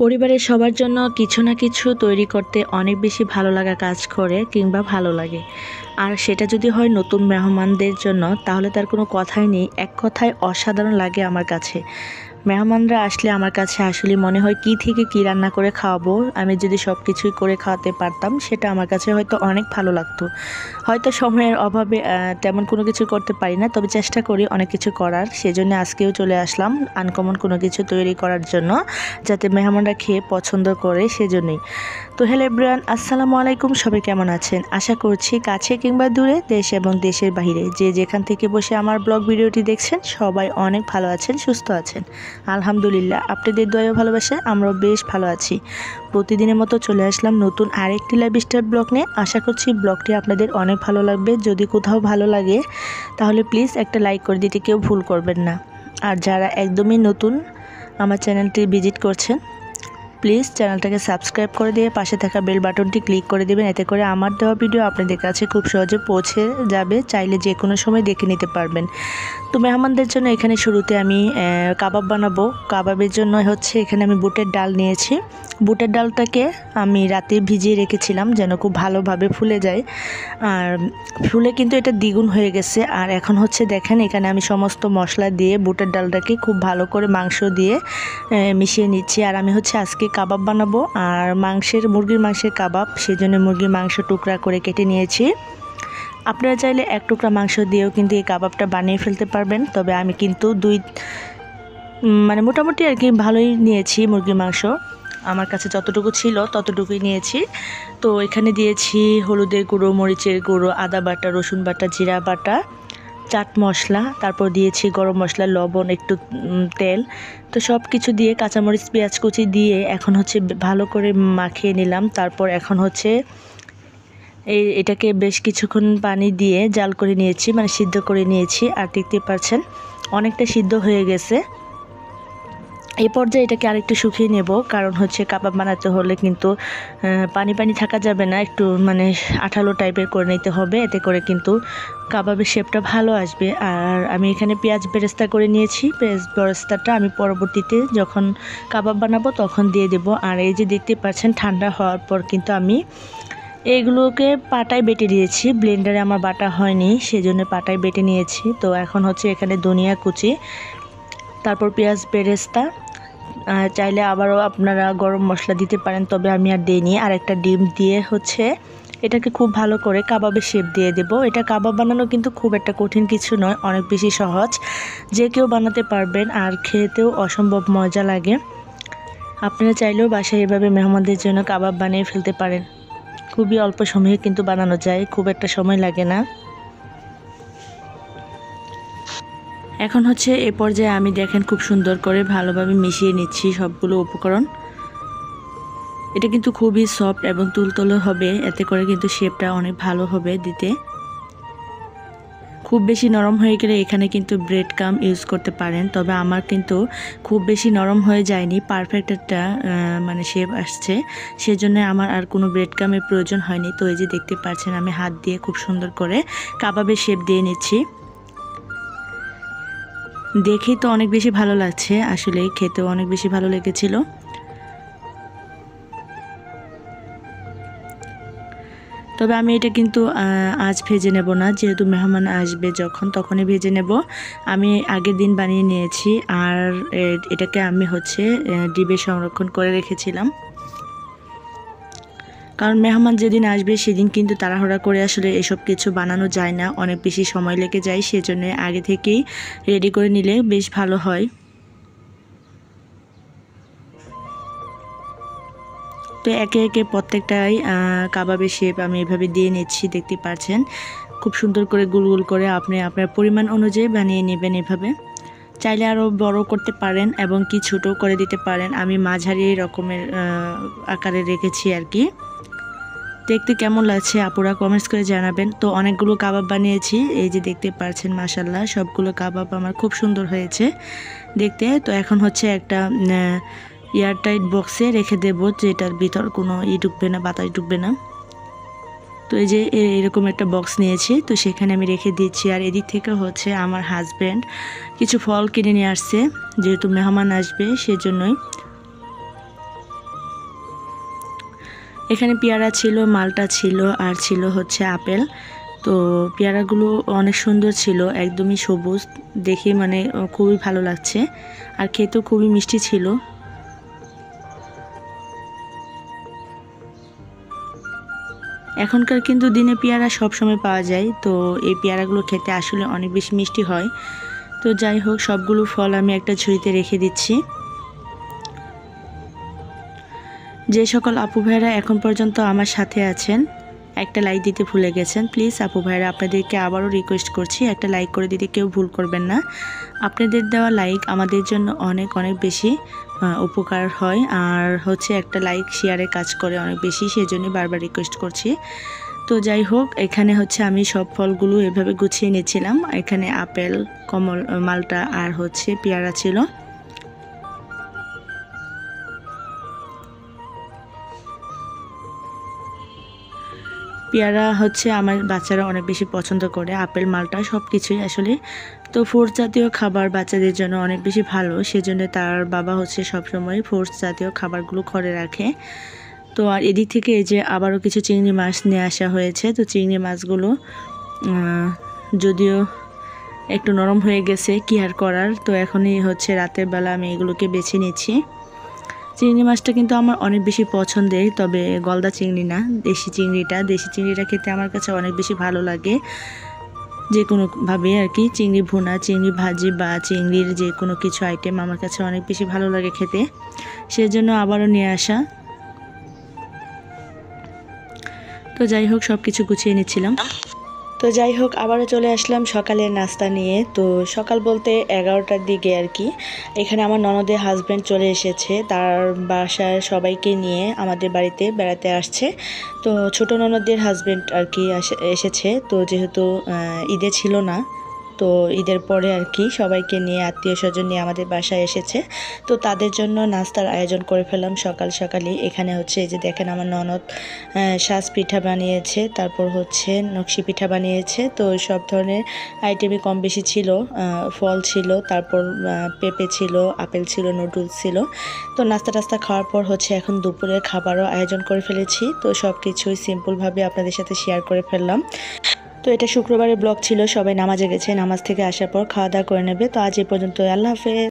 পরিবারের সবার জন্য কিছু না কিছু তৈরি করতে অনেক বেশি ভালো লাগা কাজ করে কিংবা ভালো লাগে। আর সেটা যদি হয় নতুন মেহমানদের জন্য, তাহলে তার কোনো কথাই নেই। এক কথায় অসাধারণ লাগে আমার কাছে। মেহমানরা আসলে আমার কাছে আসলে মনে হয় কী থেকে কী রান্না করে খাওয়াবো। আমি যদি সব কিছুই করে খাওয়াতে পারতাম, সেটা আমার কাছে হয়তো অনেক ভালো লাগতো। হয়তো সময়ের অভাবে তেমন কোনো কিছু করতে পারি না, তবে চেষ্টা করি অনেক কিছু করার। সেজন্য আজকেও চলে আসলাম আনকমন কোনো কিছু তৈরি করার জন্য, যাতে মেহমানরা খেয়ে পছন্দ করে, সেজন্যই। তো হ্যালো এভরিওয়ান, আসসালামু আলাইকুম। সবাই কেমন আছেন? আশা করছি কাছে কিংবা দূরে, দেশ এবং দেশের বাইরে, যে যেখান থেকে বসে আমার ব্লগ ভিডিওটি দেখছেন, সবাই অনেক ভালো আছেন, সুস্থ আছেন। আলহামদুলিল্লাহ, আপনাদের দয়া ভালোবাসে আমরাও বেশ ভালো আছি। প্রতিদিনের মতো চলে আসলাম নতুন আরেকটি লাইফস্টাইল ব্লগ নিয়ে। আশা করছি ব্লগটি আপনাদের অনেক ভালো লাগবে। যদি কোথাও ভালো লাগে তাহলে প্লিজ একটা লাইক করে দিতে কেউ ভুল করবেন না। আর যারা একদমই নতুন আমার চ্যানেলটি ভিজিট করছেন, প্লিজ চ্যানেলটাকে সাবস্ক্রাইব করে দিয়ে পাশে থাকা বেল বাটনটি ক্লিক করে দেবেন। এতে করে আমার দেওয়া ভিডিও আপনাদের কাছে খুব সহজে পৌঁছে যাবে, চাইলে যে কোনো সময় দেখে নিতে পারবেন। তো মেহমানদের জন্য এখানে শুরুতে আমি কাবাব বানাবো। কাবাবের জন্য হচ্ছে এখানে আমি বুটের ডাল নিয়েছি। বুটের ডালটাকে আমি রাতে ভিজিয়ে রেখেছিলাম যেন খুব ভালোভাবে ফুলে যায়। আর ফুলে কিন্তু এটা দ্বিগুণ হয়ে গেছে। আর এখন হচ্ছে দেখেন, এখানে আমি সমস্ত মশলা দিয়ে বুটের ডালটাকে খুব ভালো করে মাংস দিয়ে মিশিয়ে নিচ্ছি। আর আমি হচ্ছে আজকে কাবাব বানাবো, আর মুরগির মাংসের কাবাব, সেই জন্য মুরগির মাংস টুকরা করে কেটে নিয়েছি। আপনারা চাইলে এক টুকরা মাংস দিয়েও কিন্তু এই কাবাবটা বানিয়ে ফেলতে পারবেন। তবে আমি কিন্তু মোটামুটি আর কি ভালোই নিয়েছি মুরগির মাংস। আমার কাছে যতটুকু ছিল ততটুকুই নিয়েছি। তো এখানে দিয়েছি হলুদের গুঁড়ো, মরিচের গুঁড়ো, আদা বাটা, রসুন বাটা, জিরা বাটা, চাট মশলা, তারপর দিয়েছি গরম মশলা, লবণ, একটু তেল। তো সব কিছু দিয়ে কাঁচামরিচ, পেঁয়াজ কুচি দিয়ে এখন হচ্ছে ভালো করে মাখিয়ে নিলাম। তারপর এখন হচ্ছে এটাকে বেশ কিছুক্ষণ পানি দিয়ে জাল করে নিয়েছি, সিদ্ধ করে নিয়েছি। আর দেখতে পাচ্ছেন অনেকটা সিদ্ধ হয়ে গেছে। এই পর্যায়ে এটাকে আরেকটু শুকিয়ে নেব, কারণ হচ্ছে কাবাব বানাতে হলে কিন্তু পানি পানি থাকা যাবে না, একটু আঠালো টাইপের করে নিতে হবে। এতে করে কিন্তু কাবাবের শেপটা ভালো আসবে। আর আমি এখানে পেঁয়াজ বেরেস্তা করে নিয়েছি। পেঁয়াজ বেরেস্তাটা আমি পরবর্তীতে যখন কাবাব বানাবো তখন দিয়ে দেব। আর এই যে দেখতে পাচ্ছেন, ঠান্ডা হওয়ার পর কিন্তু আমি এগুলোকে পাটায় বেটে দিয়েছি। ব্লেন্ডারে আমার বাটা হয়নি, সেজন্য পাটায় বেটে নিয়েছি। তো এখন হচ্ছে এখানে ধনিয়া কুচি, তারপর পেঁয়াজ বেরেস্তা, চাইলে আবারও আপনারা গরম মশলা দিতে পারেন, তবে আমি আর দিইনি। আর একটা ডিম দিয়ে হচ্ছে এটাকে খুব ভালো করে কাবাবের শেপ দিয়ে দেব। এটা কাবাব বানানো কিন্তু খুব একটা কঠিন কিছু নয়, অনেক বেশি সহজ, যে কেউ বানাতে পারবেন। আর খেতেও অসম্ভব মজা লাগে। আপনারা চাইলেও বাসায় এভাবে মেহমানদের জন্য কাবাব বানিয়ে ফেলতে পারেন। খুবই অল্প সময়ে কিন্তু বানানো যায়, খুব একটা সময় লাগে না। এখন হচ্ছে এ পর্যায়ে আমি দেখেন খুব সুন্দর করে ভালোভাবে মিশিয়ে নিচ্ছি সবগুলো উপকরণ। এটা কিন্তু খুবই সফট এবং তুলতুলে হবে, এতে করে কিন্তু শেপটা অনেক ভালো হবে দিতে। খুব বেশি নরম হয়ে গেলে এখানে কিন্তু ব্রেড কাম ইউজ করতে পারেন, তবে আমার কিন্তু খুব বেশি নরম হয়ে যায়নি, পারফেক্ট একটা শেপ আসছে, সেজন্য আমার আর কোনো ব্রেড কামের প্রয়োজন হয়নি। তো এই যে দেখতে পাচ্ছেন, আমি হাত দিয়ে খুব সুন্দর করে কাবাবের শেপ দিয়ে নিচ্ছি। দেখেই তো অনেক বেশি ভালো লাগছে, আসলে খেতেও অনেক বেশি ভালো লেগেছিল। তবে আমি এটা কিন্তু আজ ভেজে নেব না, যেহেতু মেহমান আসবে যখন, তখনই ভেজে নেব। আমি আগের দিন বানিয়ে নিয়েছি, আর এটাকে আমি হচ্ছে ডিবে সংরক্ষণ করে রেখেছিলাম। কারণ মেহমান যেদিন আসবে সেদিন কিন্তু তাড়াহুড়া করে আসলে এসব কিছু বানানো যায় না, অনেক বেশি সময় লেগে যায়, সেজন্য আগে থেকেই রেডি করে নিলে বেশ ভালো হয়। তো একে একে প্রত্যেকটাই কাবাবের শেপ আমি এভাবে দিয়ে নিচ্ছি, দেখতে পাচ্ছেন। খুব সুন্দর করে গোল গোল করে আপনি আপনার পরিমাণ অনুযায়ী বানিয়ে নেবেন। এভাবে চাইলে আরও বড় করতে পারেন এবং কি ছোটো করে দিতে পারেন। আমি মাঝারি রকমের আকারে রেখেছি আর কি। দেখতে কেমন লাগছে আপুরা কমেন্টস করে জানাবেন। তো অনেকগুলো কাবাব বানিয়েছি, এই যে দেখতে পাচ্ছেন, মাশাল্লাহ সবগুলো কাবাব আমার খুব সুন্দর হয়েছে দেখতে। তো এখন হচ্ছে একটা এয়ারটাইট বক্সে রেখে দেবো, যেটার ভিতর কোনো ঢুকবে না, বাতাস ঢুকবে না। তো এই যে এরকম একটা বক্স নিয়েছি, তো সেখানে আমি রেখে দিচ্ছি। আর এদিক থেকে হচ্ছে আমার হাজব্যান্ড কিছু ফল কিনে নিয়ে আসছে, যেহেতু মেহমান আসবে সেজন্যই। এখানে পেয়ারা ছিল, মালটা ছিল, আর ছিল হচ্ছে আপেল। তো পেয়ারাগুলো অনেক সুন্দর ছিল, একদমই সবুজ, দেখে মানে খুবই ভালো লাগছে, আর খেতেও খুবই মিষ্টি ছিল। এখনকার কিন্তু দিনে পেয়ারা সবসময় পাওয়া যায়, তো এই পেয়ারাগুলো খেতে আসলে অনেক বেশি মিষ্টি হয়। তো যাই হোক, সবগুলো ফল আমি একটা ঝুড়িতে রেখে দিচ্ছি। যে সকল আপু ভাইরা এখন পর্যন্ত আমার সাথে আছেন, একটা লাইক দিতে ভুলে গেছেন, প্লিজ আপু ভাইরা আপনাদেরকে আবারও রিকোয়েস্ট করছি, একটা লাইক করে দিতে কেউ ভুল করবেন না। আপনাদের দেওয়া লাইক আমাদের জন্য অনেক অনেক বেশি উপকার হয়, আর হচ্ছে একটা লাইক শেয়ারে কাজ করে অনেক বেশি, সেজন্য বারবার রিকোয়েস্ট করছি। তো যাই হোক, এখানে হচ্ছে আমি সব ফলগুলো এভাবে গুছিয়ে নিয়েছিলাম। এখানে আপেল, কমল, মালটা আর হচ্ছে পেয়ারা ছিল। পেয়ারা হচ্ছে আমার বাচ্চারা অনেক বেশি পছন্দ করে, আপেল, মালটা সব কিছুই আসলে। তো ফ্রুটস জাতীয় খাবার বাচ্চাদের জন্য অনেক বেশি ভালো, সেজন্য তার বাবা হচ্ছে সবসময় ফ্রুটস জাতীয় খাবারগুলো ঘরে রাখে। তো আর এদিক থেকে এই যে আবারও কিছু চিংড়ি মাছ নিয়ে আসা হয়েছে। তো চিংড়ি মাছগুলো যদিও একটু নরম হয়ে গেছে, কি আর করার। তো এখনই হচ্ছে রাতের বেলা আমি এগুলোকে বেছে নিচ্ছি। চিংড়ি মাছটা কিন্তু আমার অনেক বেশি পছন্দের, তবে গলদা চিংড়ি না, দেশি চিংড়িটা খেতে আমার কাছে অনেক বেশি ভালো লাগে। যে কোনোভাবে আর কি, চিংড়ি ভুনা, চিংড়ি ভাজি বা চিংড়ির যে কোনো কিছু আইটেম আমার কাছে অনেক বেশি ভালো লাগে খেতে, সেজন্য আবারও নিয়ে আসা। তো যাই হোক, সব কিছু গুছিয়ে নিচ্ছিলাম। তো যাই হোক, আবারও চলে আসলাম সকালের নাস্তা নিয়ে। তো সকাল বলতে 11টার দিকে আর কি। এখানে আমার ননদের হাজব্যান্ড চলে এসেছে, তার বাসার সবাইকে নিয়ে আমাদের বাড়িতে বেড়াতে আসছে। তো ছোট ননদের হাজব্যান্ড আর কি এসেছে। তো যেহেতু ঈদে ছিল না, তো ঈদের পরে আর কি সবাইকে নিয়ে, আত্মীয় স্বজন নিয়ে আমাদের বাসায় এসেছে। তো তাদের জন্য নাস্তার আয়োজন করে ফেললাম সকাল সকালই। এখানে হচ্ছে এই যে দেখেন, আমার ননদ সাজ পিঠা বানিয়েছে, তারপর হচ্ছে নকশি পিঠা বানিয়েছে। তো সব ধরনের আইটেমই কম বেশি ছিল, ফল ছিল, তারপর পেঁপে ছিল, আপেল ছিল, নুডলস ছিল। তো নাস্তা টাস্তা খাওয়ার পর হচ্ছে এখন দুপুরের খাবারও আয়োজন করে ফেলেছি। তো সব কিছুই সিম্পলভাবে আপনাদের সাথে শেয়ার করে ফেললাম। তো এটা শুক্রবারের ব্লগ ছিল, সবাই নামাজে গেছে, নামাজ থেকে আসার পর খাওয়া দাওয়া করে নেবে। তো আজ এই পর্যন্ত, আল্লাহ হাফেজ।